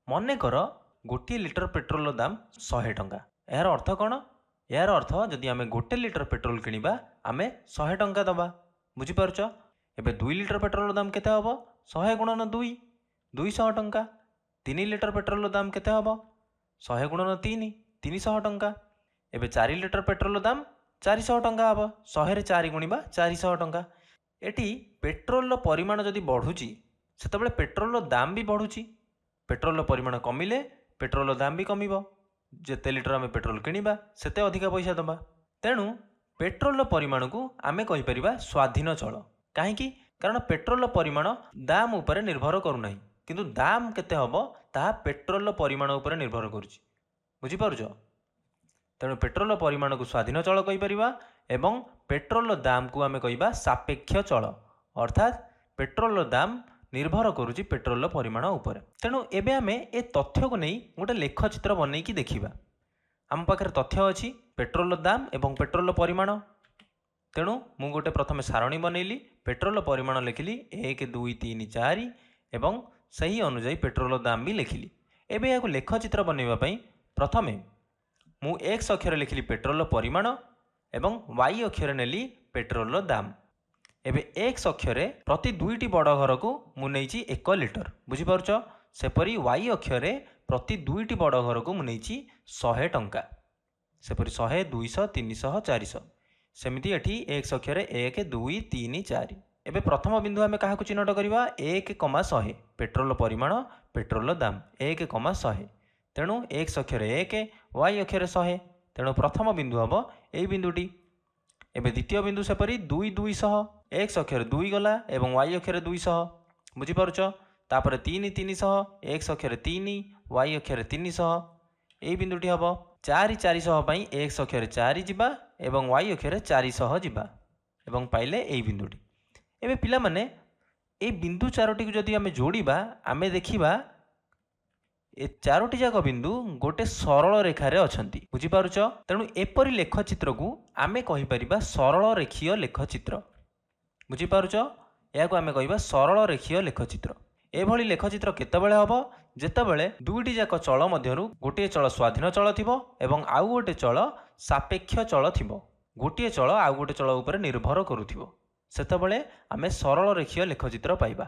ମନେକର ଗୋଟିଏ ଲିଟର ପେଟ୍ରୋଲର ଦାମ 100 ଟଙ୍କା। ଏହାର ଅର୍ଥ କ'ଣ? ଏହାର ଅର୍ଥ ଯଦି ଆମେ 1 ଲିଟର ପେଟ୍ରୋଲ କିଣିବା ଆମେ 100 ଟଙ୍କା ଦେବା। ବୁଝିପାରୁଛ? ଏବେ 2 ଲିଟର ପେଟ୍ରୋଲର ଦାମ କେତେ ହେବ? 100 ଗୁଣନ 2, 200 ଟଙ୍କା। 3 ଲିଟର ପେଟ୍ରୋଲର ଦାମ କେତେ ହେବ? 100 ଗୁଣନ 3, 300 ଟଙ୍କା। ଏବେ 4 ଲିଟର ପେଟ୍ରୋଲର ଦାମ 400 ଟଙ୍କା ହେବ। 100ରେ 4 ଗୁଣିବା 400 ଟଙ୍କା। ଏଠି ପେଟ୍ରୋଲର ପରିମାଣ ଯଦି ବଢ଼ୁଛି ସେତେବେଳେ ପେଟ୍ରୋଲର ଦାମ ବି ବଢ଼ୁଛି। ପେଟ୍ରୋଲର ପରିମାଣ କମିଲେ ପେଟ୍ରୋଲର ଦାମ ବି କମିବ। ଯେତେ ଲିଟର ଆମେ ପେଟ୍ରୋଲ କିଣିବା ସେତେ ଅଧିକା ପଇସା ଦେବା। ତେଣୁ ପେଟ୍ରୋଲର ପରିମାଣକୁ ଆମେ କହିପାରିବା ସ୍ୱାଧୀନ ଚଳ। କାହିଁକି? କାରଣ ପେଟ୍ରୋଲର ପରିମାଣ ଦାମ ଉପରେ ନିର୍ଭର କରୁନାହିଁ, କିନ୍ତୁ ଦାମ କେତେ ହେବ ତାହା ପେଟ୍ରୋଲର ପରିମାଣ ଉପରେ ନିର୍ଭର କରୁଛି। ବୁଝିପାରୁଛ? ତେଣୁ ପେଟ୍ରୋଲର ପରିମାଣକୁ ସ୍ୱାଧୀନ ଚଳ କହିପାରିବା ଏବଂ ପେଟ୍ରୋଲର ଦାମକୁ ଆମେ କହିବା ସାପେକ୍ଷ ଚଳ। ଅର୍ଥାତ୍ ପେଟ୍ରୋଲର ଦାମ ନିର୍ଭର କରୁଛି ପେଟ୍ରୋଲର ପରିମାଣ ଉପରେ। ତେଣୁ ଏବେ ଆମେ ଏ ତଥ୍ୟକୁ ନେଇ ଗୋଟେ ଲେଖଚିତ୍ର ବନେଇକି ଦେଖିବା। ଆମ ପାଖରେ ତଥ୍ୟ ଅଛି ପେଟ୍ରୋଲର ଦାମ ଏବଂ ପେଟ୍ରୋଲର ପରିମାଣ। ତେଣୁ ମୁଁ ଗୋଟେ ପ୍ରଥମେ ସାରଣୀ ବନେଇଲି, ପେଟ୍ରୋଲର ପରିମାଣ ଲେଖିଲି 1, 2, 3, 4 ଏବଂ ସେହି ଅନୁଯାୟୀ ପେଟ୍ରୋଲର ଦାମ ବି ଲେଖିଲି। ଏବେ ଏହାକୁ ଲେଖଚିତ୍ର ବନେଇବା ପାଇଁ ପ୍ରଥମେ ମୁଁ x ଅକ୍ଷରେ ଲେଖିଲି ପେଟ୍ରୋଲର ପରିମାଣ ଏବଂ y ଅକ୍ଷରେ ନେଲି ପେଟ୍ରୋଲର ଦାମ। ଏବେ x ଅକ୍ଷରେ ପ୍ରତି 2ଟି ବଡ଼ ଘରକୁ ମୁଁ ନେଇଛି 1 ଲିଟର। ବୁଝିପାରୁଛ? ସେପରି y ଅକ୍ଷରେ ପ୍ରତି 2ଟି ବଡ଼ ଘରକୁ ମୁଁ ନେଇଛି 100 ଟଙ୍କା। ସେପରି 100, 200, 300, 400। ସେମିତି ଏଠି x ଅକ୍ଷରେ 1, 2, 3, 4। ଏବେ ପ୍ରଥମ ବିନ୍ଦୁ ଆମେ କାହାକୁ ଚିହ୍ନଟ କରିବା? 1,100 ପେଟ୍ରୋଲର ପରିମାଣ ପେଟ୍ରୋଲର ଦାମ 1,100। ତେଣୁ x ଅକ୍ଷରେ 1, y ଅକ୍ଷରେ 100। ତେଣୁ ପ୍ରଥମ ବିନ୍ଦୁ ହେବ ଏଇ ବିନ୍ଦୁଟି। ଏବେ ଦ୍ୱିତୀୟ ବିନ୍ଦୁ ସେପରି 2, 200। x ଅକ୍ଷରେ 2 ଗଲା ଏବଂ y ଅକ୍ଷରେ 200। ବୁଝିପାରୁଛ? ତାପରେ 3, 300। x ଅକ୍ଷରେ 3, y ଅକ୍ଷରେ 300। ଏଇ ବିନ୍ଦୁଟି ହେବ 4, 400 ପାଇଁ x ଅକ୍ଷରେ 4 ଯିବା ଏବଂ y ଅକ୍ଷରେ 400 ଯିବା ଏବଂ ପାଇଲେ ଏଇ ବିନ୍ଦୁଟି। ଏବେ ପିଲାମାନେ এই ବିନ୍ଦୁ ଚାରୋଟିକୁ ଯଦି ଆମେ ଯୋଡ଼ିବା ଆମେ ଦେଖିବା ଏ ଚାରୋଟି ଯାକ ବିନ୍ଦୁ ଗୋଟେ ସରଳ ରେଖାରେ ଅଛନ୍ତି। ବୁଝିପାରୁଛ? ତେଣୁ ଏପରି ଲେଖଚିତ୍ରକୁ ଆମେ କହିପାରିବା ସରଳ ରେଖୀୟ ଲେଖଚିତ୍ର। ବୁଝିପାରୁଛ? ଏହାକୁ ଆମେ କହିବା ସରଳ ରେଖୀୟ ଲେଖଚିତ୍ର। ଏଭଳି ଲେଖଚିତ୍ର କେତେବେଳେ ହେବ? ଯେତେବେଳେ ଦୁଇଟି ଯାକ ଚଳ ମଧ୍ୟରୁ ଗୋଟିଏ ଚଳ ସ୍ୱାଧୀନ ଚଳ ଥିବ ଏବଂ ଆଉ ଗୋଟେ ଚଳ ସାପେକ୍ଷ ଚଳ ଥିବ। ଗୋଟିଏ ଚଳ ଆଉ ଗୋଟେ ଚଳ ଉପରେ ନିର୍ଭର କରୁଥିବ। ସେତେବେଳେ ଆମେ ସରଳ ରେଖୀୟ ଲେଖଚିତ୍ର ପାଇବା।